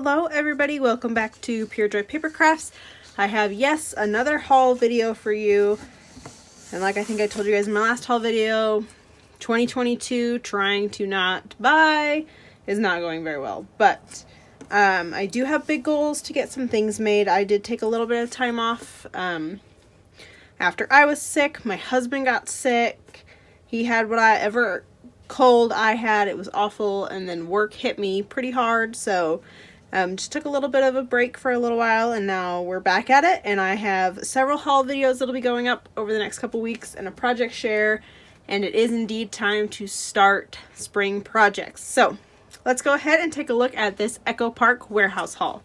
Hello everybody, welcome back to Pure Joy Papercrafts. I have, yes, another haul video for you. And like I think I told you guys in my last haul video, 2022 trying to not buy is not going very well. But I do have big goals to get some things made. I did take a little bit of time off after I was sick. My husband got sick. He had whatever cold I had. It was awful. And then work hit me pretty hard. So just took a little bit of a break for a little while, and now we're back at it, and I have several haul videos that'll be going up over the next couple weeks and a project share, and it is indeed time to start spring projects. So let's go ahead and take a look at this Echo Park warehouse haul.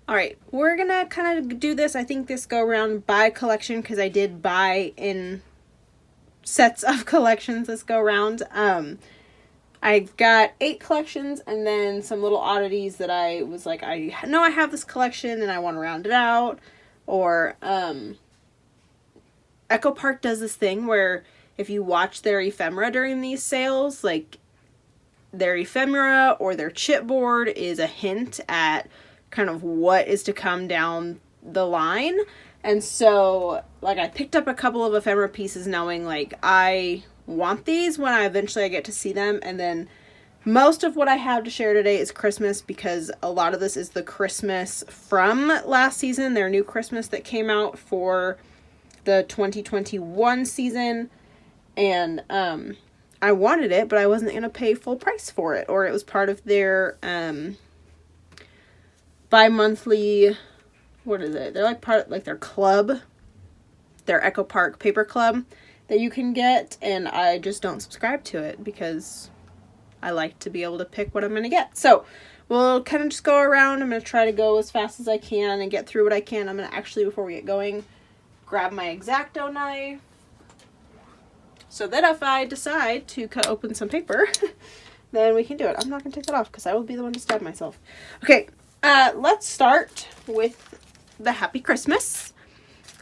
Alright, we're gonna kind of do this, I think this go around by collection, because I did buy in sets of collections this go around. I've got 8 collections and then some little oddities that I was like, I know I have this collection and I want to round it out. Or Echo Park does this thing where if you watch their ephemera during these sales, like their ephemera or their chipboard is a hint at kind of what is to come down the line. And so, like, I picked up a couple of ephemera pieces knowing, like, I want these when I eventually get to see them. And then most of what I have to share today is Christmas, because a lot of this is the Christmas from last season, their new Christmas that came out for the 2021 season. And I wanted it, but I wasn't going to pay full price for it. Or it was part of their bi-monthly... what is it? They're like part of, like, their club, their Echo Park paper club that you can get, and I just don't subscribe to it because I like to be able to pick what I'm going to get. So we'll kind of just go around. I'm going to try to go as fast as I can and get through what I can. I'm going to actually, before we get going, grab my X-Acto knife so that if I decide to cut open some paper, then we can do it. I'm not going to take that off because I will be the one to stab myself. Okay, let's start with the Happy Christmas.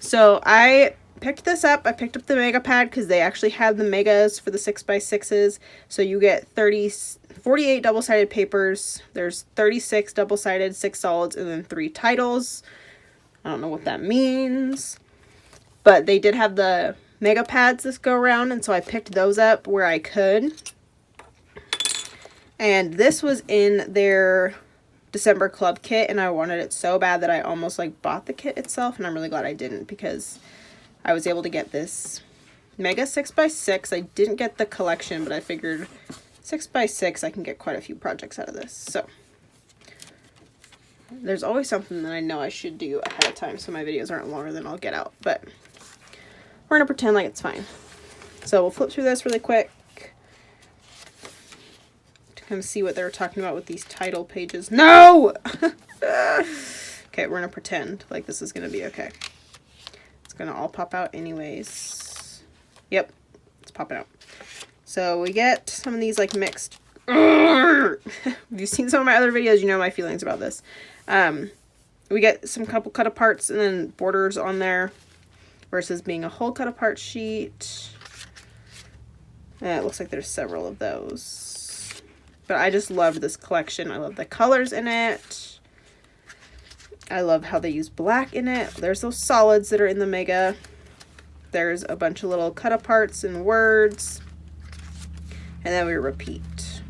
So I picked this up. I picked up the mega pad because they actually have the megas for the 6x6s. So you get 48 double-sided papers. There's 36 double-sided, 6 solids, and then 3 titles. I don't know what that means. But they did have the mega pads this go around, and so I picked those up where I could. And this was in their December club kit, and I wanted it so bad that I almost like bought the kit itself, and I'm really glad I didn't because I was able to get this mega 6x6. I didn't get the collection, but I figured 6x6 I can get quite a few projects out of this. So there's always something that I know I should do ahead of time so my videos aren't longer than I'll get out, but we're gonna pretend like it's fine. So we'll flip through this really quick kind of see what they're talking about with these title pages. No! Okay, we're gonna pretend like this is gonna be okay. It's gonna all pop out anyways. Yep, it's popping out. So we get some of these like mixed. If you've seen some of my other videos, you know my feelings about this. We get some couple cut aparts and then borders on there versus being a whole cut apart sheet. And it looks like there's several of those. But I just loved this collection. I love the colors in it. I love how they use black in it. There's those solids that are in the mega. There's a bunch of little cut aparts and words. And then we repeat.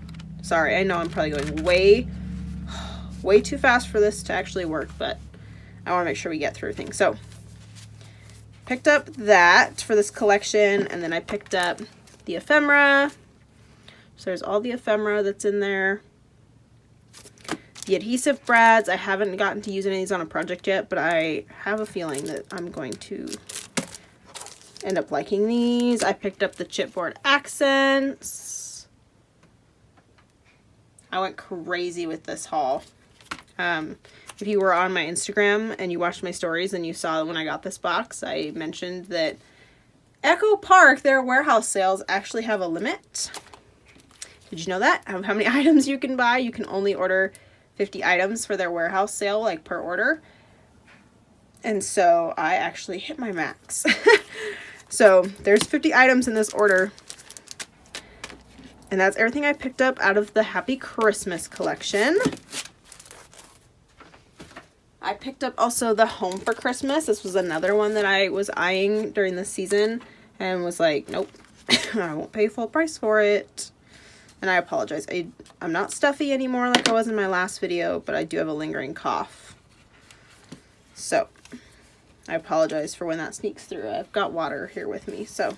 Sorry, I know I'm probably going way too fast for this to actually work, but I want to make sure we get through things. So, picked up that for this collection, and then I picked up the ephemera. So there's all the ephemera that's in there. The adhesive brads, I haven't gotten to use any of these on a project yet, but I have a feeling that I'm going to end up liking these. I picked up the chipboard accents. I went crazy with this haul. If you were on my Instagram and you watched my stories and you saw when I got this box, I mentioned that Echo Park, their warehouse sales, actually have a limit. Did you know that? How many items you can buy? You can only order 50 items for their warehouse sale, like per order. And so I actually hit my max. So there's 50 items in this order. And that's everything I picked up out of the Happy Christmas collection. I picked up also the Home for Christmas. This was another one that I was eyeing during the season and was like, nope, I won't pay full price for it. And I apologize. I'm not stuffy anymore like I was in my last video, but I do have a lingering cough. So I apologize for when that sneaks through. I've got water here with me, so.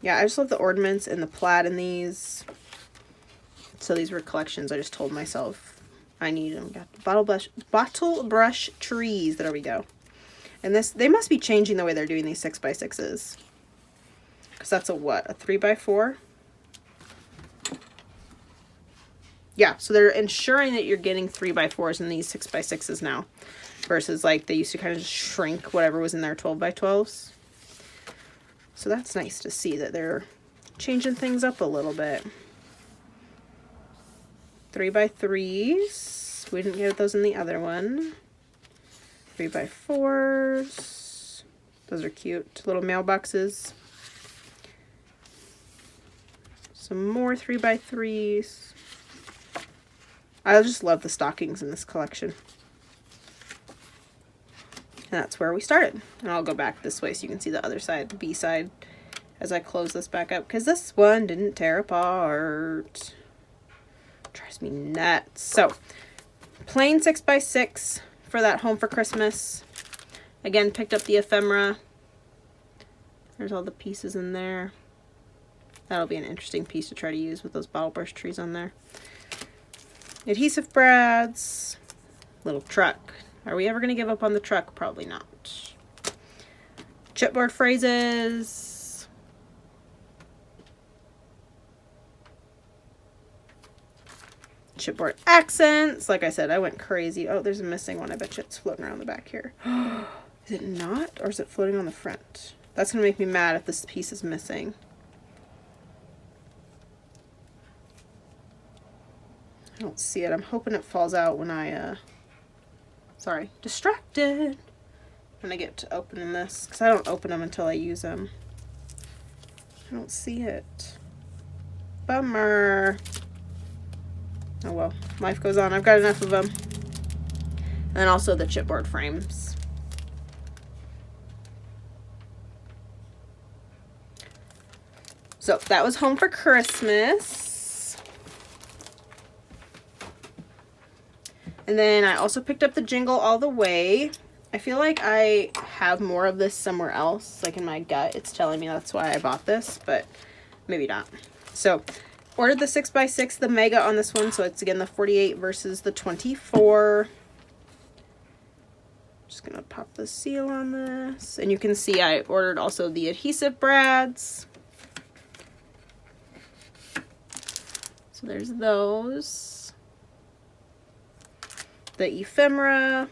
Yeah, I just love the ornaments and the plaid in these. So these were collections I just told myself I need them. Got the bottle brush trees. There we go. And this, they must be changing the way they're doing these 6x6s. Because that's a what? A 3x4? Yeah, so they're ensuring that you're getting 3x4s in these 6x6s now. Versus like they used to kind of just shrink whatever was in their 12x12s. So that's nice to see that they're changing things up a little bit. 3x3s. We didn't get those in the other one. 3x4s. Those are cute. Little mailboxes. Some more 3x3s. I just love the stockings in this collection. And that's where we started. And I'll go back this way so you can see the other side, the B side, as I close this back up. Because this one didn't tear apart. Drives me nuts. So, plain 6x6 for that Home for Christmas. Again, picked up the ephemera. There's all the pieces in there. That'll be an interesting piece to try to use with those bottle brush trees on there. Adhesive brads. Little truck. Are we ever going to give up on the truck? Probably not. Chipboard phrases. Chipboard accents. Like I said, I went crazy. Oh, there's a missing one. I bet you it's floating around the back here. Is it not? Or is it floating on the front? That's going to make me mad if this piece is missing. I don't see it. I'm hoping it falls out when I, sorry, distracted. When I get to opening this, because I don't open them until I use them. I don't see it. Bummer. Oh well, life goes on. I've got enough of them. And then also the chipboard frames. So that was Home for Christmas. And then I also picked up the Jingle All the Way. I feel like I have more of this somewhere else. Like in my gut, it's telling me that's why I bought this, but maybe not. So, ordered the 6x6, the Mega on this one. So it's again the 48 versus the 24. Just gonna pop the seal on this. And you can see I ordered also the adhesive brads. So there's those. The ephemera.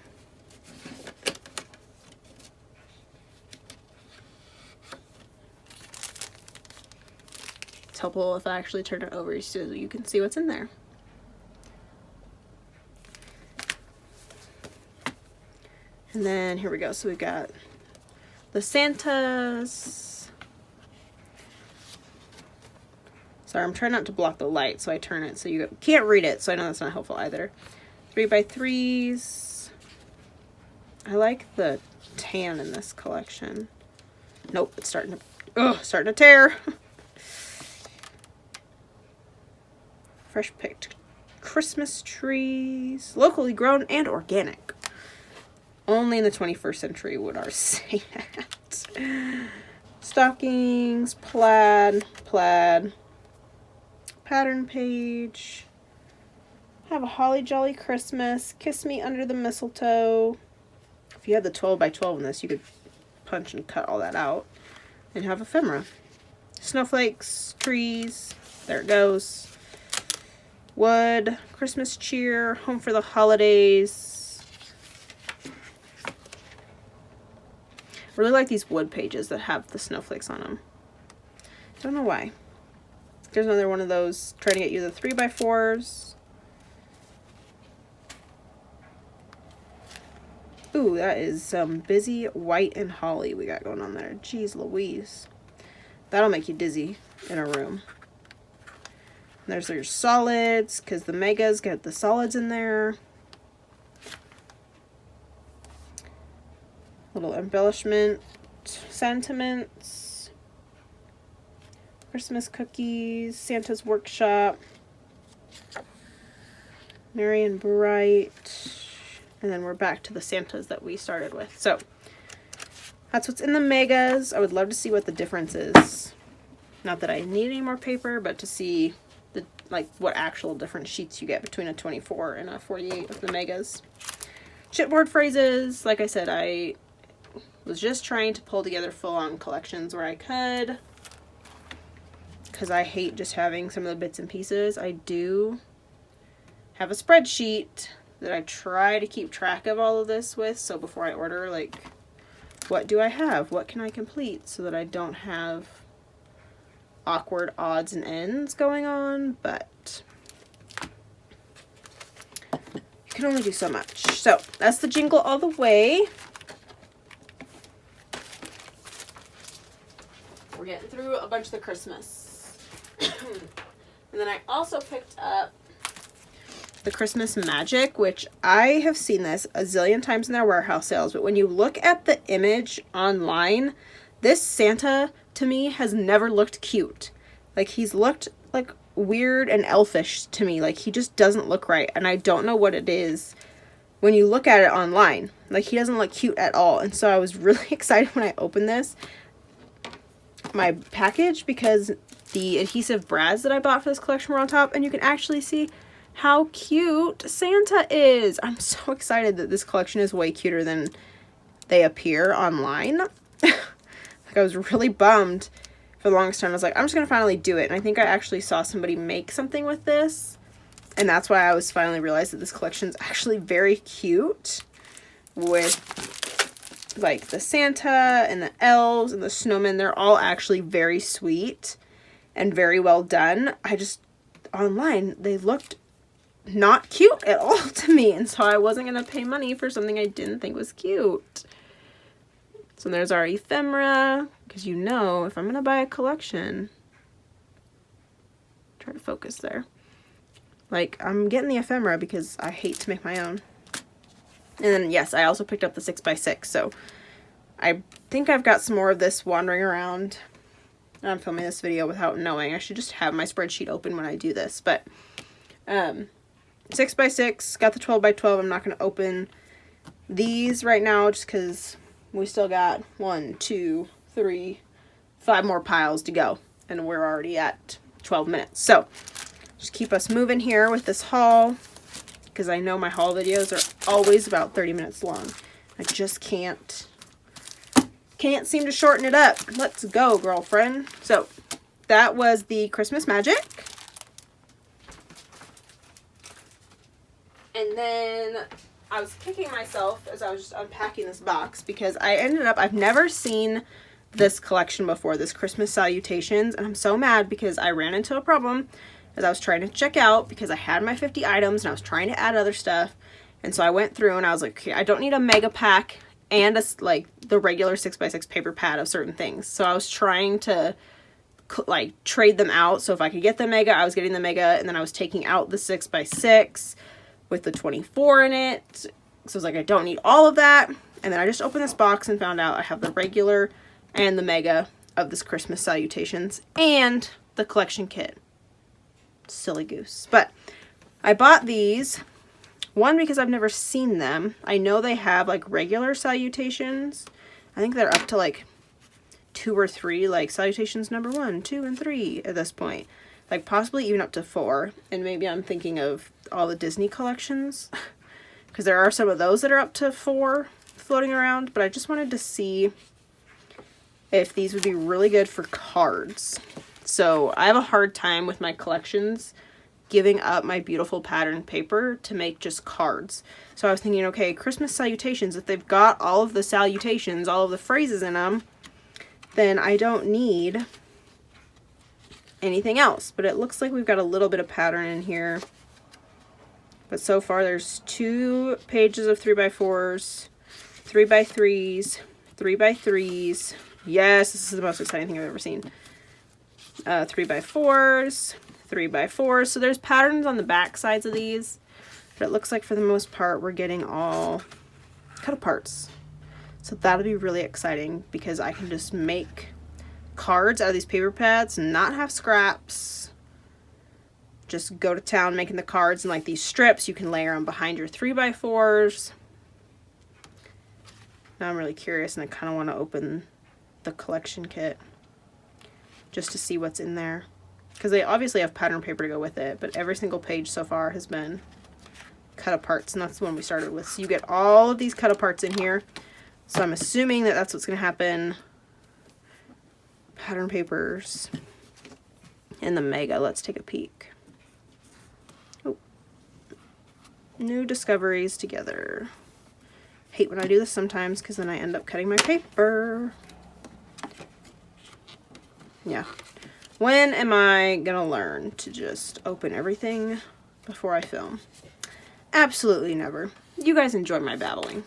It's helpful if I actually turn it over so you can see what's in there. And then here we go. So we got the Santas. Sorry, I'm trying not to block the light, so I turn it so you can't read it, so I know that's not helpful either. 3x3s. I like the tan in this collection. Nope, it's starting to tear. Fresh picked Christmas trees, locally grown and organic. Only in the 21st century would ours say that. Stockings, plaid, pattern page. Have a holly jolly Christmas. Kiss me under the mistletoe. If you had the 12x12 in this, you could punch and cut all that out. And have ephemera. Snowflakes, trees. There it goes. Wood, Christmas cheer, home for the holidays. I really like these wood pages that have the snowflakes on them. Don't know why. Here's another one of those trying to get you the 3x4s. Ooh, that is some busy white and holly we got going on there. Jeez Louise. That'll make you dizzy in a room. And there's your solids, because the megas get the solids in there. Little embellishment sentiments. Christmas cookies, Santa's workshop. Merry and bright. And then we're back to the Santas that we started with. So that's what's in the megas. I would love to see what the difference is. Not that I need any more paper, but to see the what actual different sheets you get between a 24 and a 48 of the megas. Chipboard phrases. Like I said, I was just trying to pull together full-on collections where I could, because I hate just having some of the bits and pieces. I do have a spreadsheet that I try to keep track of all of this with, so before I order, like, what do I have? What can I complete? So that I don't have awkward odds and ends going on, but you can only do so much. So that's the Jingle All the Way. We're getting through a bunch of the Christmas. And then I also picked up the Christmas Magic, which I have seen this a zillion times in their warehouse sales, but when you look at the image online, this Santa to me has never looked cute. Like, he's looked like weird and elfish to me. Like, he just doesn't look right, and I don't know what it is when you look at it online. Like, he doesn't look cute at all. And so I was really excited when I opened my package, because the adhesive brads that I bought for this collection were on top, and you can actually see how cute Santa is. I'm so excited that this collection is way cuter than they appear online. Like, I was really bummed for the longest time. I was like, I'm just gonna finally do it. And I think I actually saw somebody make something with this, and that's why I was finally realized that this collection is actually very cute, with like the Santa and the elves and the snowmen. They're all actually very sweet and very well done. I just, online, they looked not cute at all to me, and so I wasn't gonna pay money for something I didn't think was cute. So there's our ephemera, because you know, if I'm gonna buy a collection, try to focus there, like, I'm getting the ephemera because I hate to make my own. And then yes, I also picked up the 6x6, so I think I've got some more of this wandering around. I'm filming this video without knowing. I should just have my spreadsheet open when I do this, but 6x6, got the 12x12. I'm not going to open these right now just because we still got 1, 2, 3, 5 more piles to go, and we're already at 12 minutes. So just keep us moving here with this haul, because I know my haul videos are always about 30 minutes long. I just can't seem to shorten it up. Let's go, girlfriend. So that was the Christmas Magic. And then I was kicking myself as I was just unpacking this box, because I've never seen this collection before, this Christmas Salutations, and I'm so mad because I ran into a problem as I was trying to check out, because I had my 50 items and I was trying to add other stuff. And so I went through and I was like, okay, I don't need a mega pack and like the regular 6x6 paper pad of certain things. So I was trying to like trade them out. So if I could get the mega, I was getting the mega, and then I was taking out the 6x6 with the 24 in it. So I was like, I don't need all of that. And then I just opened this box and found out I have the regular and the mega of this Christmas Salutations and the collection kit. Silly goose. But I bought these, one, because I've never seen them. I know they have like regular Salutations. I think they're up to like 2 or 3, like Salutations number 1, 2, and 3 at this point. Like possibly even up to 4. And maybe I'm thinking of all the Disney collections, because there are some of those that are up to 4 floating around. But I just wanted to see if these would be really good for cards. So I have a hard time with my collections giving up my beautiful pattern paper to make just cards. So I was thinking, okay, Christmas Salutations, if they've got all of the salutations, all of the phrases in them, then I don't need anything else. But it looks like we've got a little bit of pattern in here. But so far there's 2 pages of 3x4s, 3x3s, 3x3s. Yes, this is the most exciting thing I've ever seen. 3x4s, 3x4s. So there's patterns on the back sides of these, but it looks like for the most part we're getting all cut aparts. So that'll be really exciting because I can just make cards out of these paper pads, not have scraps. Just go to town making the cards, and like these strips you can layer them behind your 3x4s. Now I'm really curious and I kind of want to open the collection kit just to see what's in there, because they obviously have pattern paper to go with it, but every single page so far has been cut aparts, and that's the one we started with. So you get all of these cut aparts in here. So I'm assuming that that's what's going to happen. Pattern papers and the mega. Let's take a peek. Oh. New discoveries together. Hate when I do this sometimes because then I end up cutting my paper. Yeah. When am I gonna learn to just open everything before I film? Absolutely never. You guys enjoy my babbling.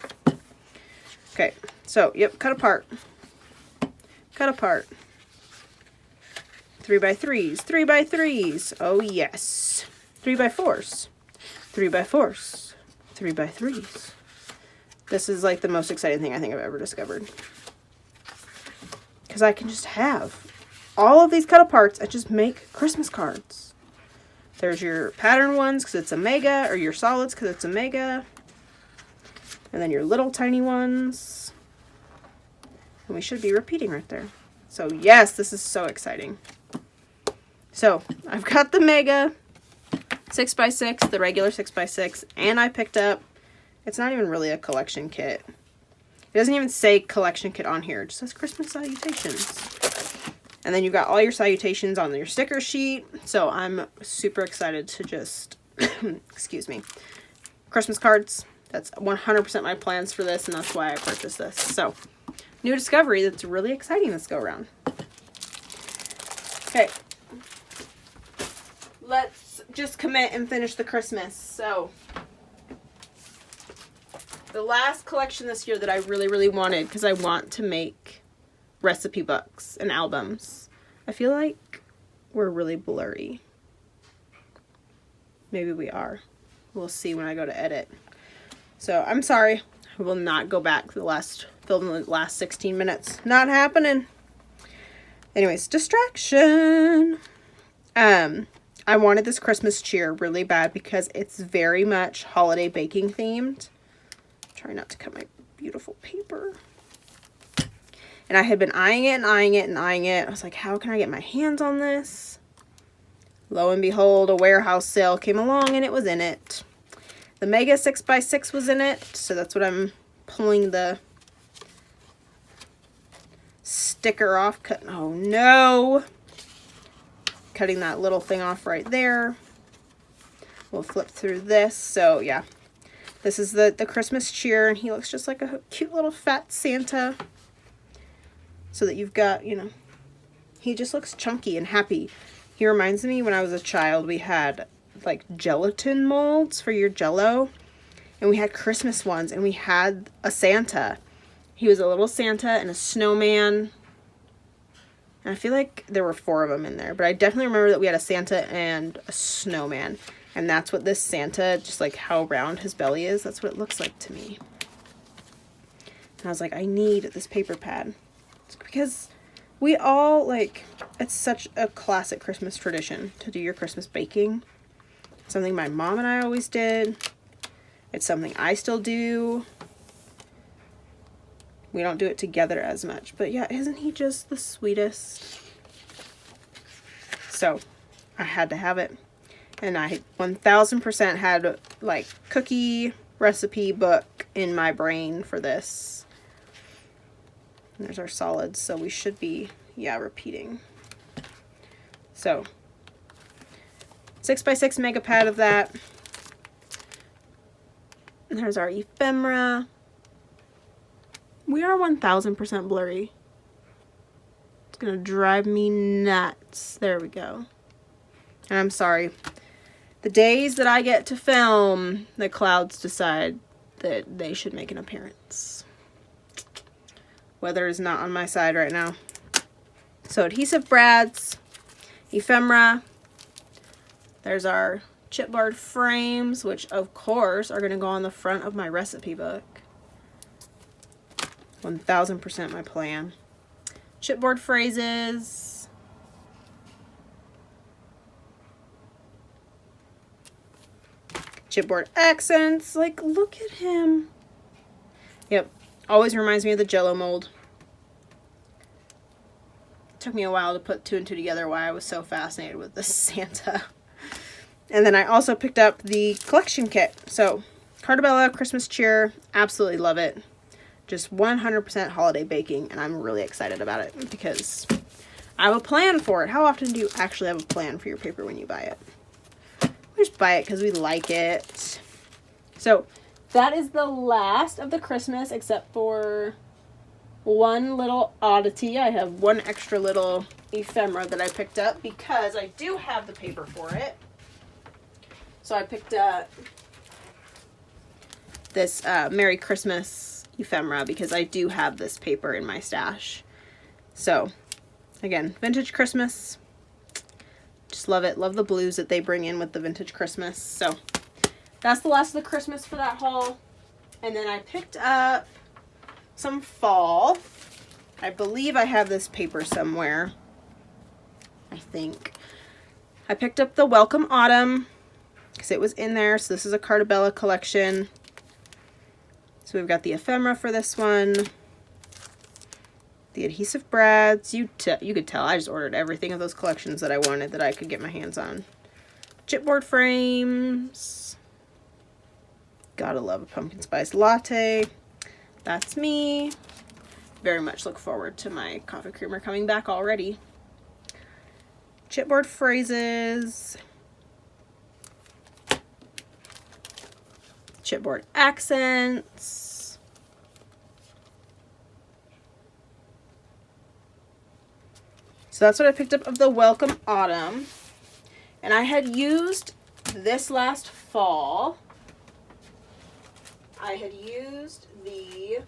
Okay, so, yep, cut apart. Cut apart. 3x3s, 3x3s. Oh, yes. 3x4s. 3x4s. 3x3s. This is like the most exciting thing I think I've ever discovered. Because I can just have all of these cut aparts and just make Christmas cards. There's your pattern ones because it's a mega, or your solids because it's a mega. And then your little tiny ones. And we should be repeating right there. So yes, this is so exciting. So I've got the mega 6x6, the regular 6x6, and I picked up, it's not even really a collection kit. It doesn't even say collection kit on here. It just says Christmas Salutations. And then you've got all your salutations on your sticker sheet. So I'm super excited to just, excuse me, Christmas cards. That's 100% my plans for this, and that's why I purchased this. So, new discovery that's really exciting this go around. Okay. Let's just commit and finish the Christmas. So, the last collection this year that I really, really wanted, because I want to make recipe books and albums. I feel like we're really blurry. Maybe we are. We'll see when I go to edit. So I'm sorry. I will not go back to film the last 16 minutes. Not happening. Anyways, distraction. I wanted this Christmas cheer really bad because it's very much holiday baking themed. Try not to cut my beautiful paper. And I had been eyeing it and eyeing it and eyeing it. I was like, how can I get my hands on this? Lo and behold, a warehouse sale came along and it was in it. The Mega 6x6 was in it, so that's what I'm pulling the sticker off. Oh no! Cutting that little thing off right there. We'll flip through this. So yeah, this is the Christmas cheer, and he looks just like a cute little fat Santa. So that you've got, you know, he just looks chunky and happy. He reminds me when I was a child, we had like gelatin molds for your Jell-O, and we had Christmas ones, and we had a Santa. He was a little Santa and a snowman, and I feel like there were 4 of them in there, but I definitely remember that we had a Santa and a snowman, and that's what this Santa, just like how round his belly is, that's what it looks like to me. And I was like, I need this paper pad. It's because we all, like, it's such a classic Christmas tradition to do your Christmas baking. Something my mom and I always did. It's something I still do. We don't do it together as much. But yeah, isn't he just the sweetest? So, I had to have it. And I 1000% had, like, cookie recipe book in my brain for this. And there's our solids, so we should be, yeah, repeating. So, 6x6 mega pad of that. And there's our ephemera. We are 1000% blurry. It's gonna drive me nuts. There we go. And I'm sorry. The days that I get to film, the clouds decide that they should make an appearance. Weather is not on my side right now. So adhesive brads, ephemera. There's our chipboard frames, which of course are going to go on the front of my recipe book. 1000% my plan. Chipboard phrases. Chipboard accents. Like, look at him. Yep. Always reminds me of the Jell-O mold. Took me a while to put 2 and 2 together why I was so fascinated with this Santa. And then I also picked up the collection kit. So, Carta Christmas cheer. Absolutely love it. Just 100% holiday baking, and I'm really excited about it because I have a plan for it. How often do you actually have a plan for your paper when you buy it? We just buy it because we like it. So that is the last of the Christmas, except for one little oddity. I have one extra little ephemera that I picked up because I do have the paper for it. So I picked up this Merry Christmas ephemera because I do have this paper in my stash. So again, vintage Christmas. Just love it. Love the blues that they bring in with the vintage Christmas. So that's the last of the Christmas for that haul. And then I picked up some fall. I believe I have this paper somewhere. I think. I picked up the Welcome Autumn because it was in there. So this is a Carta collection. So we've got the ephemera for this one. The adhesive brads. You could tell I just ordered everything of those collections that I wanted that I could get my hands on. Chipboard frames. Gotta love a pumpkin spice latte. That's me. Very much look forward to my coffee creamer coming back already. Chipboard phrases. Chipboard accents. So that's what I picked up of the Welcome Autumn. And I had used this last fall. I had used the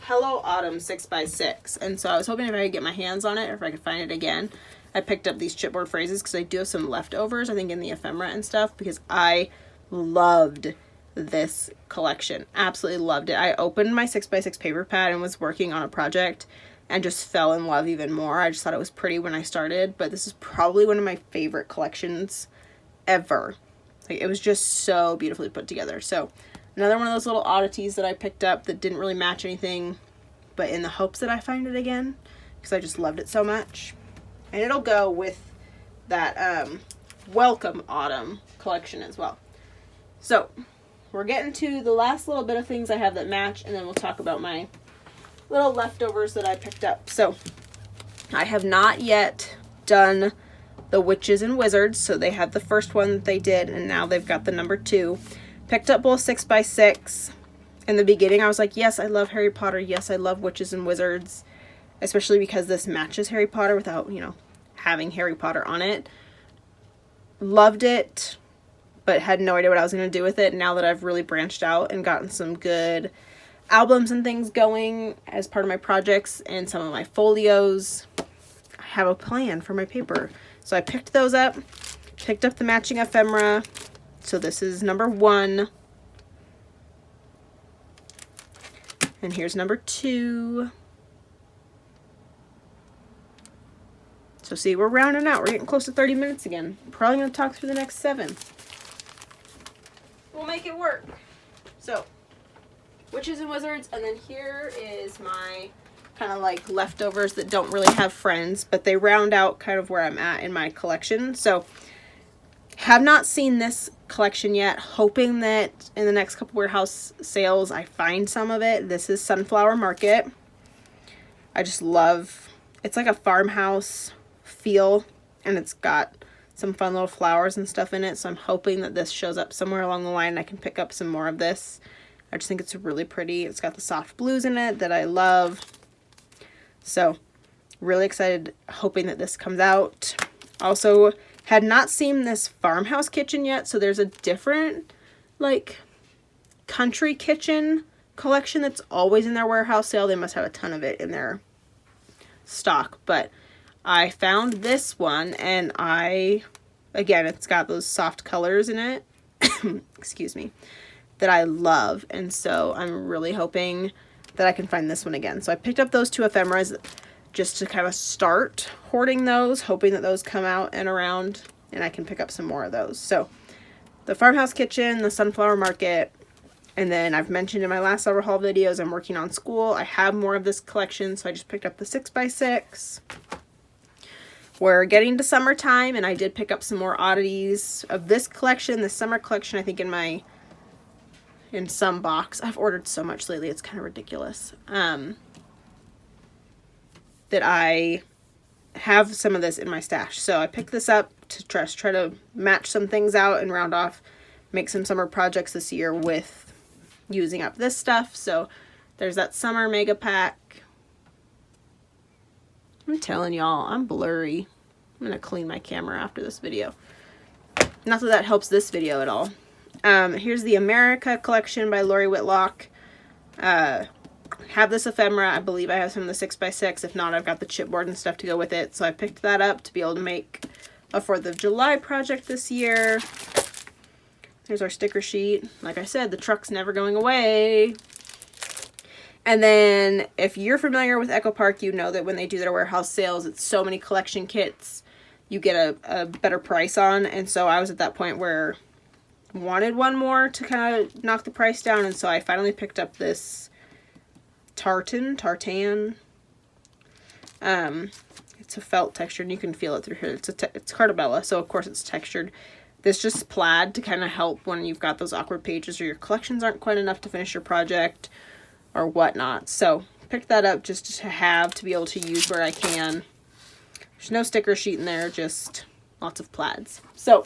Hello Autumn 6x6. And so I was hoping if I could get my hands on it or if I could find it again. I picked up these chipboard phrases because I do have some leftovers, I think, in the ephemera and stuff, because I loved this collection. Absolutely loved it. I opened my 6x6 paper pad and was working on a project and just fell in love even more. I just thought it was pretty when I started, but this is probably one of my favorite collections ever. Like, it was just so beautifully put together. So another one of those little oddities that I picked up that didn't really match anything, but in the hopes that I find it again because I just loved it so much. And it'll go with that Welcome Autumn collection as well. So we're getting to the last little bit of things I have that match, and then we'll talk about my little leftovers that I picked up. So I have not yet done the Witches and Wizards, so they had the first one that they did, and now they've got the number 2. Picked up both 6x6. In the beginning, I was like, yes, I love Harry Potter. Yes, I love Witches and Wizards, especially because this matches Harry Potter without, having Harry Potter on it. Loved it, but had no idea what I was going to do with it. Now that I've really branched out and gotten some good albums and things going as part of my projects and some of my folios, I have a plan for my paper. So I picked those up, picked up the matching ephemera. So this is number 1. And here's number 2. So see, we're rounding out. We're getting close to 30 minutes again. I'm probably going to talk through the next 7. We'll make it work. So, Witches and Wizards, and then here is my kind of like leftovers that don't really have friends, but they round out kind of where I'm at in my collection. So, have not seen this collection yet, hoping that in the next couple warehouse sales I find some of it. This is Sunflower Market. I just love, it's like a farmhouse feel, and it's got some fun little flowers and stuff in it, so I'm hoping that this shows up somewhere along the line and I can pick up some more of this. I just think it's really pretty. It's got the soft blues in it that I love. So, really excited, hoping that this comes out. Also, had not seen this Farmhouse kitchen yet, so there's a different, like, country kitchen collection that's always in their warehouse sale. They must have a ton of it in their stock, but I found this one, and again, it's got those soft colors in it, excuse me, that I love, and so I'm really hoping that I can find this one again. So I picked up those 2 ephemeras just to kind of start hoarding those, hoping that those come out and around, and I can pick up some more of those. So the Farmhouse Kitchen, the Sunflower Market, and then I've mentioned in my last several haul videos, I'm working on school. I have more of this collection, so I just picked up the 6x6. We're getting to summertime, and I did pick up some more oddities of this collection, the summer collection, I think in some box. I've ordered so much lately, it's kind of ridiculous. That I have some of this in my stash. So I picked this up to try to match some things out and round off, make some summer projects this year with using up this stuff. So there's that summer mega pack. I'm telling y'all, I'm blurry. I'm gonna clean my camera after this video. Not that that helps this video at all. Here's the America collection by Lori Whitlock. Have this ephemera. I believe I have some of the 6x6. If not, I've got the chipboard and stuff to go with it. So I picked that up to be able to make a 4th of July project this year. Here's our sticker sheet. Like I said, the truck's never going away. And then if you're familiar with Echo Park, you know that when they do their warehouse sales, it's so many collection kits you get a better price on. And so I was at that point where I wanted one more to kind of knock the price down. And so I finally picked up this Tartan. It's a felt texture, and you can feel it through here. It's Carta, so of course it's textured. This just plaid to kind of help when you've got those awkward pages or your collections aren't quite enough to finish your project or whatnot. So picked that up just to be able to use where I can. There's no sticker sheet in there, just lots of plaids. So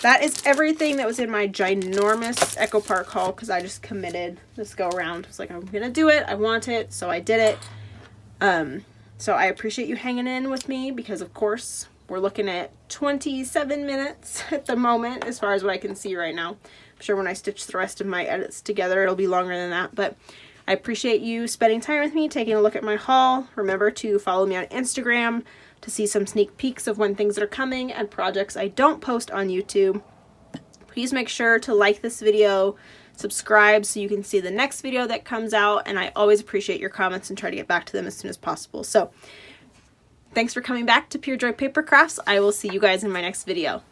that is everything that was in my ginormous Echo Park haul, because I just committed this go around. I was like, I'm gonna do it, I want it, so I did it. So I appreciate you hanging in with me, because of course we're looking at 27 minutes at the moment as far as what I can see right now. I'm sure when I stitch the rest of my edits together it'll be longer than that, but I appreciate you spending time with me, taking a look at my haul. Remember to follow me on Instagram to see some sneak peeks of when things are coming and projects I don't post on YouTube. Please make sure to like this video, subscribe so you can see the next video that comes out, and I always appreciate your comments and try to get back to them as soon as possible. So thanks for coming back to Pure Joy Papercrafts. I will see you guys in my next video.